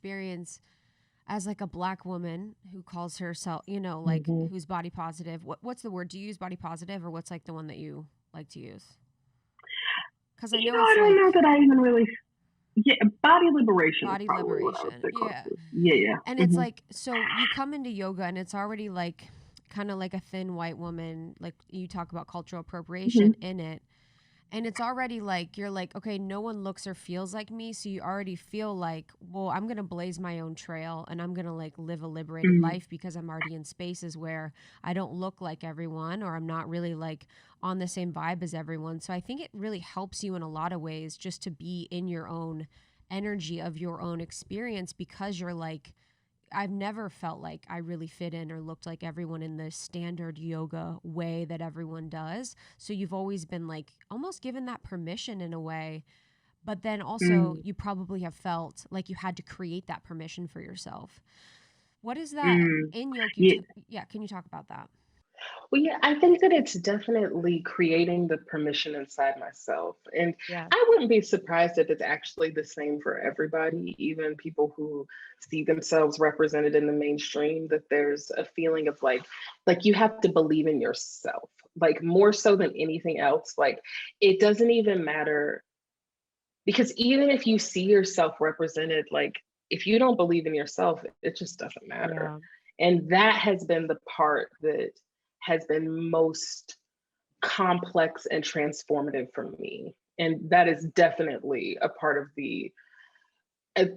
experience as like a Black woman who calls herself, you know, like who's body positive. What's the word? Do you use body positive, or what's like the one that you like to use? Because I know I it's don't like know that I even really. Yeah, body liberation is body probably what I would liberation. say Yeah. closest. Yeah. And it's like, so you come into yoga and it's already like kind of like a thin white woman, like you talk about cultural appropriation in it. And it's already like, you're like, okay, no one looks or feels like me. So you already feel like, well, I'm going to blaze my own trail and I'm going to like live a liberated life because I'm already in spaces where I don't look like everyone, or I'm not really like on the same vibe as everyone. So I think it really helps you in a lot of ways just to be in your own energy of your own experience, because you're like, I've never felt like I really fit in or looked like everyone in the standard yoga way that everyone does. So you've always been like almost given that permission in a way, but then also you probably have felt like you had to create that permission for yourself. What is that in yoga? Yeah. Yeah, can you talk about that? Well, yeah, I think that it's definitely creating the permission inside myself. And Yeah. I wouldn't be surprised if it's actually the same for everybody, even people who see themselves represented in the mainstream, that there's a feeling of like you have to believe in yourself, like more so than anything else. Like it doesn't even matter, because even if you see yourself represented, like if you don't believe in yourself, it just doesn't matter. And that has been the part that has been most complex and transformative for me. And that is definitely a part of the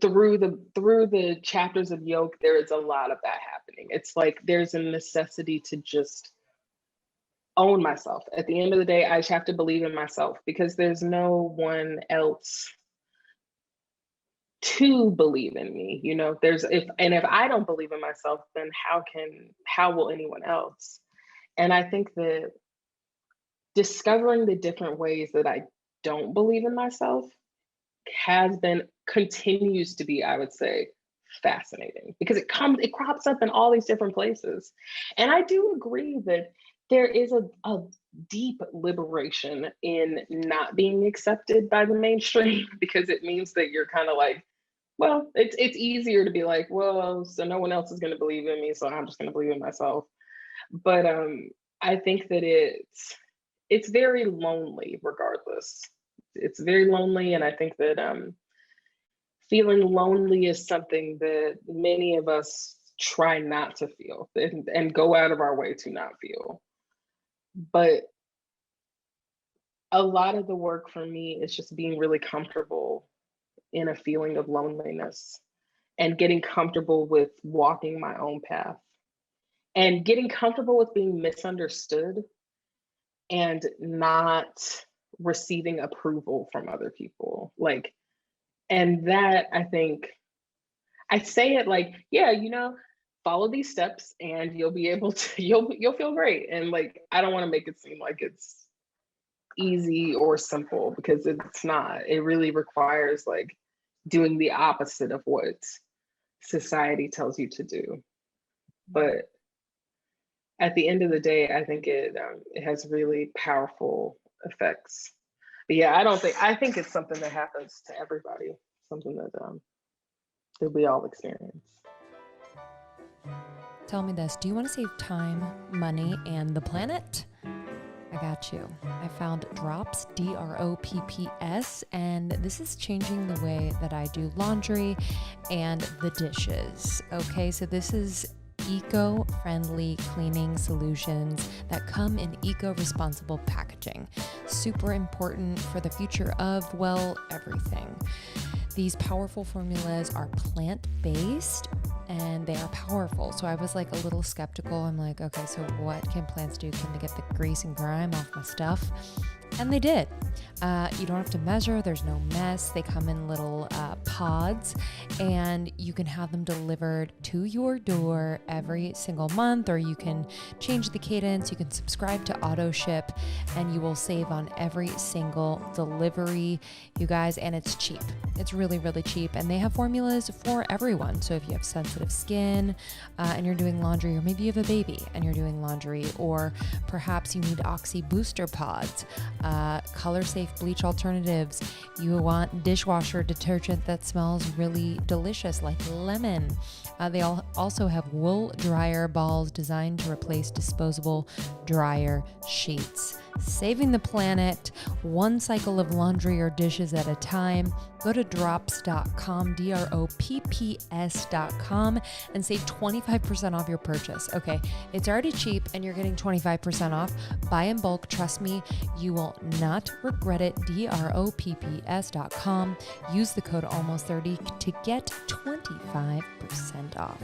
through the chapters of yoga, there is a lot of that happening. It's like there's a necessity to just own myself. At the end of the day, I just have to believe in myself, because there's no one else to believe in me. You know, there's if I don't believe in myself, then how will anyone else? And I think that discovering the different ways that I don't believe in myself continues to be, I would say, fascinating, because it crops up in all these different places. And I do agree that there is a deep liberation in not being accepted by the mainstream, because it means that you're kind of like, well, it's easier to be like, well, so no one else is going to believe in me, so I'm just going to believe in myself. But I think that it's very lonely regardless. It's very lonely, and I think that feeling lonely is something that many of us try not to feel, and go out of our way to not feel. But a lot of the work for me is just being really comfortable in a feeling of loneliness, and getting comfortable with walking my own path, and getting comfortable with being misunderstood and not receiving approval from other people. Like, and that, I think, I say it like, yeah, you know, follow these steps and you'll be able to, you'll feel great. And like, I don't want to make it seem like it's easy or simple, because it's not. It really requires like doing the opposite of what society tells you to do. But at the end of the day, I think it has really powerful effects. But yeah, I think it's something that happens to everybody, something that we all experience. Tell me this, do you want to save time, money, and the planet? I got you. I found Drops, Dropps, and this is changing the way that I do laundry and the dishes. Okay, so this is eco-friendly cleaning solutions that come in eco-responsible packaging. Super important for the future of, well, everything. These powerful formulas are plant-based and they are powerful. So I was like a little skeptical. I'm like, okay, so what can plants do? Can they get the grease and grime off my stuff? And they did. You don't have to measure. There's no mess. They come in little pods, and you can have them delivered to your door every single month, or you can change the cadence. You can subscribe to auto ship, and you will save on every single delivery, you guys. And it's cheap. It's really, really cheap. And they have formulas for everyone. So if you have sensitive skin and you're doing laundry, or maybe you have a baby and you're doing laundry, or perhaps you need Oxy booster pods. color safe bleach alternatives. You want dishwasher detergent that smells really delicious like lemon. They also have wool dryer balls designed to replace disposable dryer sheets. Saving the planet, one cycle of laundry or dishes at a time. Go to drops.com, DROPPS.com, and save 25% off your purchase. Okay, it's already cheap and you're getting 25% off. Buy in bulk. Trust me, you will not regret it. DROPPS.com. Use the code almost30 to get 25% off.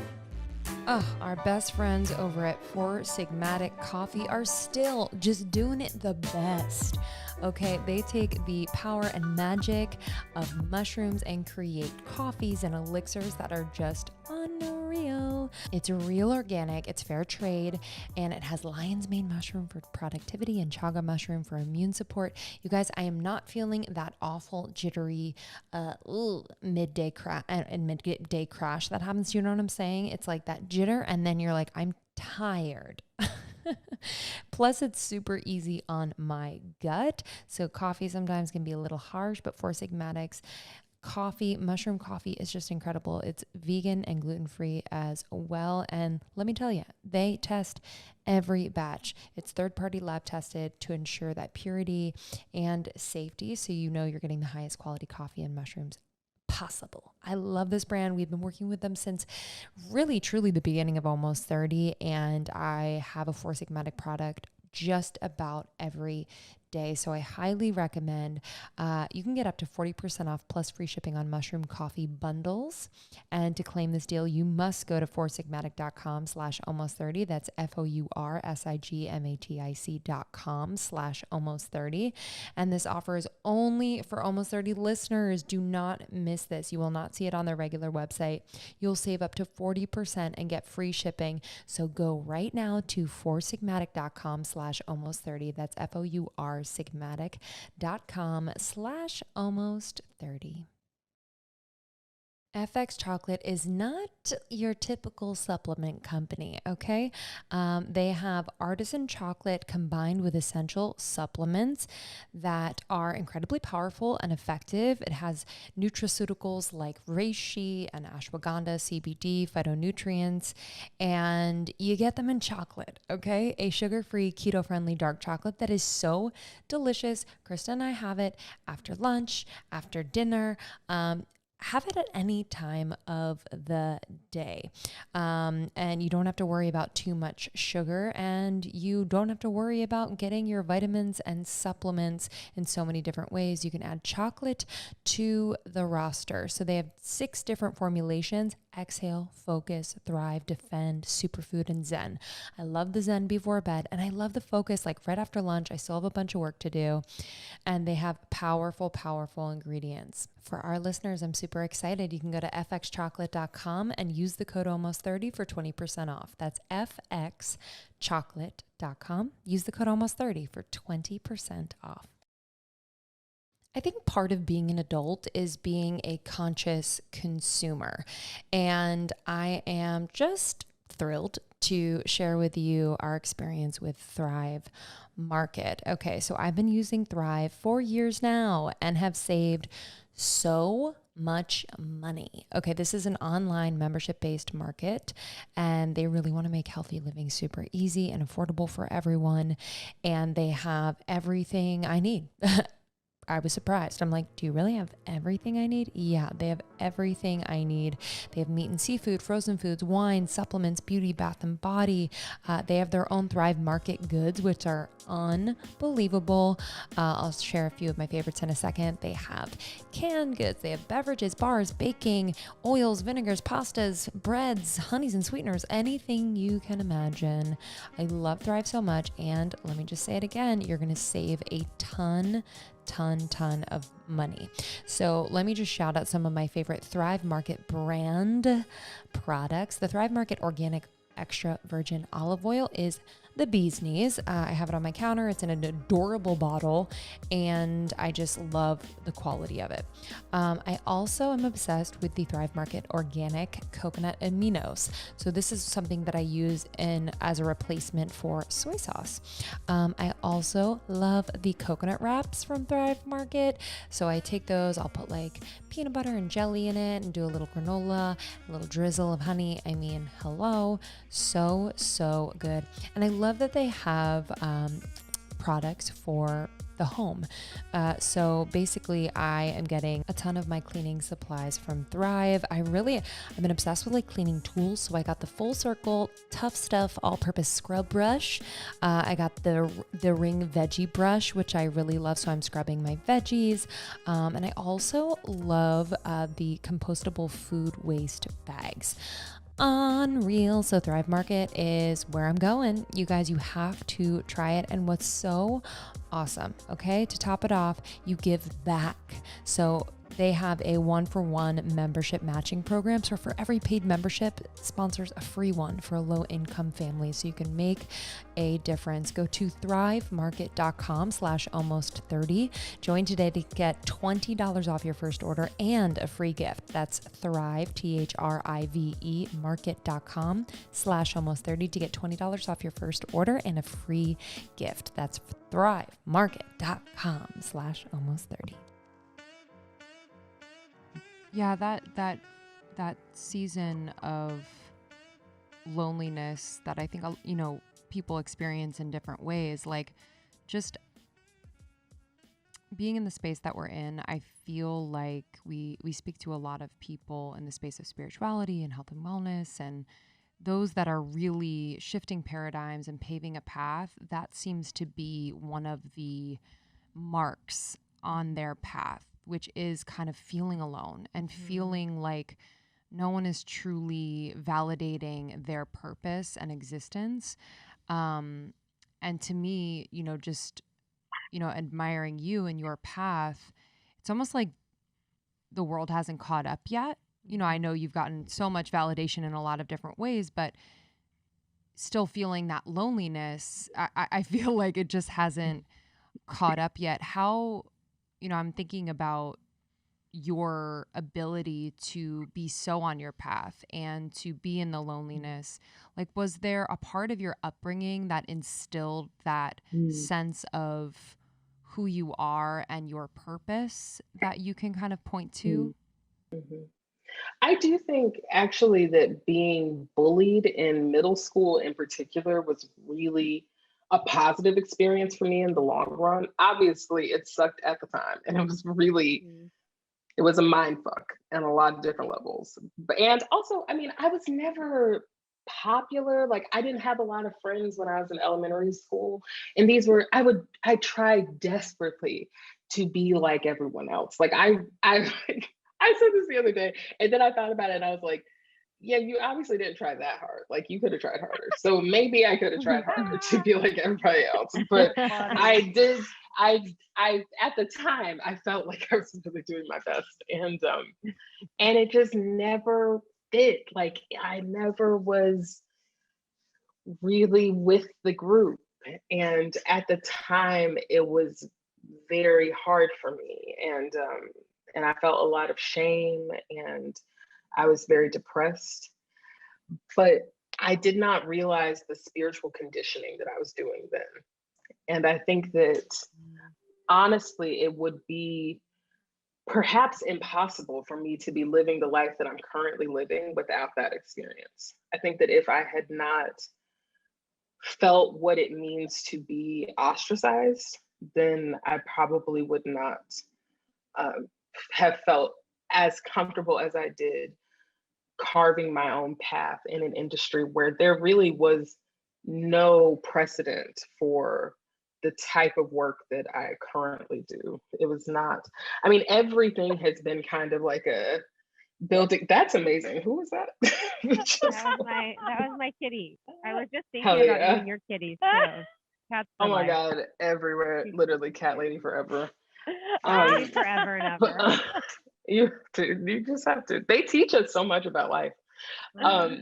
Our best friends over at Four Sigmatic Coffee are still just doing it the best. Okay, they take the power and magic of mushrooms and create coffees and elixirs that are just unreal. It's real organic, it's fair trade, and it has lion's mane mushroom for productivity and chaga mushroom for immune support. You guys, I am not feeling that awful jittery midday crash that happens. You know what I'm saying? It's like that jitter, and then you're like, I'm tired. Plus, it's super easy on my gut. So coffee sometimes can be a little harsh, but Four Sigmatics coffee, mushroom coffee is just incredible. It's vegan and gluten-free as well. And let me tell you, they test every batch. It's third-party lab tested to ensure that purity and safety. So you know you're getting the highest quality coffee and mushrooms possible. I love this brand. We've been working with them since really, truly the beginning of Almost 30. And I have a Four Sigmatic product just about every day. So I highly recommend, you can get up to 40% off plus free shipping on mushroom coffee bundles. And to claim this deal, you must go to foursigmatic.com/almost30. That's FOURSIGMATIC.com/almost30. And this offer is only for Almost 30 listeners. Do not miss this. You will not see it on their regular website. You'll save up to 40% and get free shipping. So go right now to foursigmatic.com/almost30. That's FOURSIGMATIC.com/almost30. FX Chocolate is not your typical supplement company, okay? They have artisan chocolate combined with essential supplements that are incredibly powerful and effective. It has nutraceuticals like reishi and ashwagandha, CBD, phytonutrients, and you get them in chocolate, okay? A sugar-free, keto-friendly dark chocolate that is so delicious. Krista and I have it after lunch, after dinner. Have it at any time of the day. And you don't have to worry about too much sugar, and you don't have to worry about getting your vitamins and supplements in so many different ways. You can add chocolate to the roster. So they have 6 different formulations: Exhale, Focus, Thrive, Defend, Superfood, and Zen. I love the Zen before bed, and I love the Focus like right after lunch. I still have a bunch of work to do, and they have powerful, powerful ingredients. For our listeners, I'm super excited. You can go to fxchocolate.com and use the code almost30 for 20% off. That's fxchocolate.com. Use the code almost30 for 20% off. I think part of being an adult is being a conscious consumer. And I am just thrilled to share with you our experience with Thrive Market. Okay, so I've been using Thrive for years now and have saved so much money. Okay, this is an online membership-based market, and they really want to make healthy living super easy and affordable for everyone. And they have everything I need. I was surprised. I'm like, do you really have everything I need? Yeah, they have everything I need. They have meat and seafood, frozen foods, wine, supplements, beauty, bath and body. They have their own Thrive Market goods, which are unbelievable. I'll share a few of my favorites in a second. They have canned goods. They have beverages, bars, baking, oils, vinegars, pastas, breads, honeys and sweeteners, anything you can imagine. I love Thrive so much. And let me just say it again, you're going to save a ton of money. So let me just shout out some of my favorite Thrive Market brand products. The Thrive Market Organic Extra Virgin Olive Oil is the bee's knees. I have it on my counter. It's in an adorable bottle, and I just love the quality of it. I also am obsessed with the Thrive Market organic coconut aminos. So this is something that I use as a replacement for soy sauce. I also love the coconut wraps from Thrive Market. So I take those, I'll put like peanut butter and jelly in it and do a little granola, a little drizzle of honey. I mean, hello, so good. And I love that they have products for the home. So basically I am getting a ton of my cleaning supplies from Thrive. I've been obsessed with like cleaning tools. So I got the Full Circle Tough Stuff all-purpose scrub brush. I got the Ring veggie brush, which I really love. So I'm scrubbing my veggies. And I also love the compostable food waste bags. Unreal. So Thrive Market is where I'm going. You guys, you have to try it. And what's so awesome, okay, to top it off, you give back. So they have a 1-for-1 membership matching program. So for every paid membership, sponsors a free one for a low income family. So you can make a difference. Go to thrivemarket.com/almost30. Join today to get $20 off your first order and a free gift. That's Thrive, THRIVE, market.com/almost30 to get $20 off your first order and a free gift. That's thrivemarket.com/almost30. Yeah, that season of loneliness that I think, people experience in different ways, like just being in the space that we're in, I feel like we speak to a lot of people in the space of spirituality and health and wellness, and those that are really shifting paradigms and paving a path. That seems to be one of the marks on their path, which is kind of feeling alone and feeling like no one is truly validating their purpose and existence. And to me, just, admiring you and your path, it's almost like the world hasn't caught up yet. I know you've gotten so much validation in a lot of different ways, but still feeling that loneliness, I feel like it just hasn't caught up yet. How, I'm thinking about your ability to be so on your path and to be in the loneliness. Like, was there a part of your upbringing that instilled that sense of who you are and your purpose that you can kind of point to? Mm-hmm. I do think actually that being bullied in middle school in particular was really a positive experience for me in the long run. Obviously, it sucked at the time, and it was really, it was a mind fuck on a lot of different levels. And also, I mean, I was never popular. Like, I didn't have a lot of friends when I was in elementary school, and I tried desperately to be like everyone else. Like, I said this the other day, and then I thought about it, and I was like, yeah, you obviously didn't try that hard. Like, you could have tried harder. So maybe I could have tried harder to be like everybody else. But I did. I at the time I felt like I was really doing my best, and it just never fit. Like, I never was really with the group, and at the time it was very hard for me, and I felt a lot of shame, and I was very depressed, but I did not realize the spiritual conditioning that I was doing then. And I think that honestly, it would be perhaps impossible for me to be living the life that I'm currently living without that experience. I think that if I had not felt what it means to be ostracized, then I probably would not have felt as comfortable as I did carving my own path in an industry where there really was no precedent for the type of work that I currently do. It was not, I mean, everything has been kind of like a building. That's amazing. Who was that? That was my kitty. I was just thinking about you and your kitties too. Cats for oh my life. God, everywhere, literally cat lady forever. Forever and ever. You just have to. They teach us so much about life. No,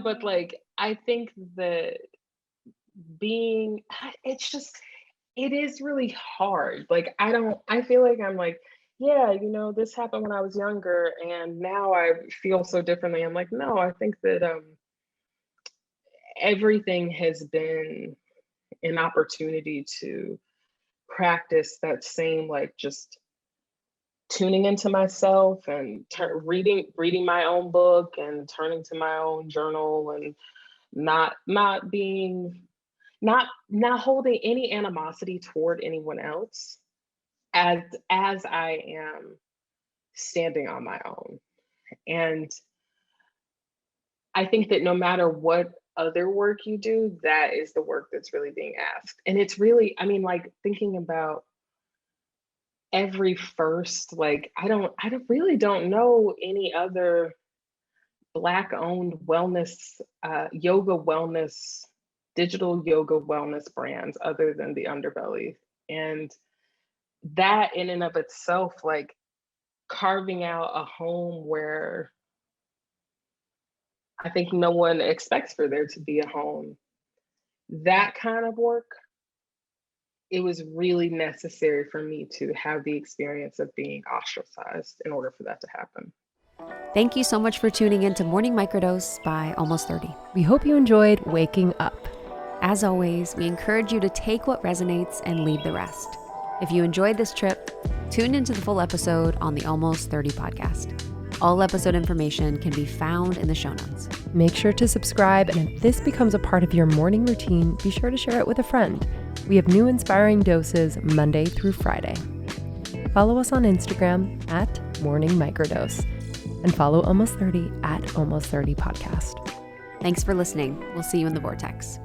but like, I think that it's just, it is really hard. Like, I feel like I'm like, yeah, this happened when I was younger and now I feel so differently. I'm like, no, I think that everything has been an opportunity to practice that same, like, just tuning into myself and reading my own book and turning to my own journal and not being not holding any animosity toward anyone else as I am standing on my own. And I think that no matter what other work you do, that is the work that's really being asked. And it's really, I mean, like, thinking about every first, like, I really don't know any other Black owned wellness, yoga wellness, digital yoga wellness brands other than the Underbelly. And that in and of itself, like, carving out a home where I think no one expects for there to be a home, that kind of work, it was really necessary for me to have the experience of being ostracized in order for that to happen. Thank you so much for tuning in to Morning Microdose by Almost 30. We hope you enjoyed waking up. As always, we encourage you to take what resonates and leave the rest. If you enjoyed this trip, tune into the full episode on the Almost 30 podcast. All episode information can be found in the show notes. Make sure to subscribe, and if this becomes a part of your morning routine, be sure to share it with a friend. We have new inspiring doses Monday through Friday. Follow us on Instagram at Morning Microdose, and follow Almost 30 at Almost 30 Podcast. Thanks for listening. We'll see you in the vortex.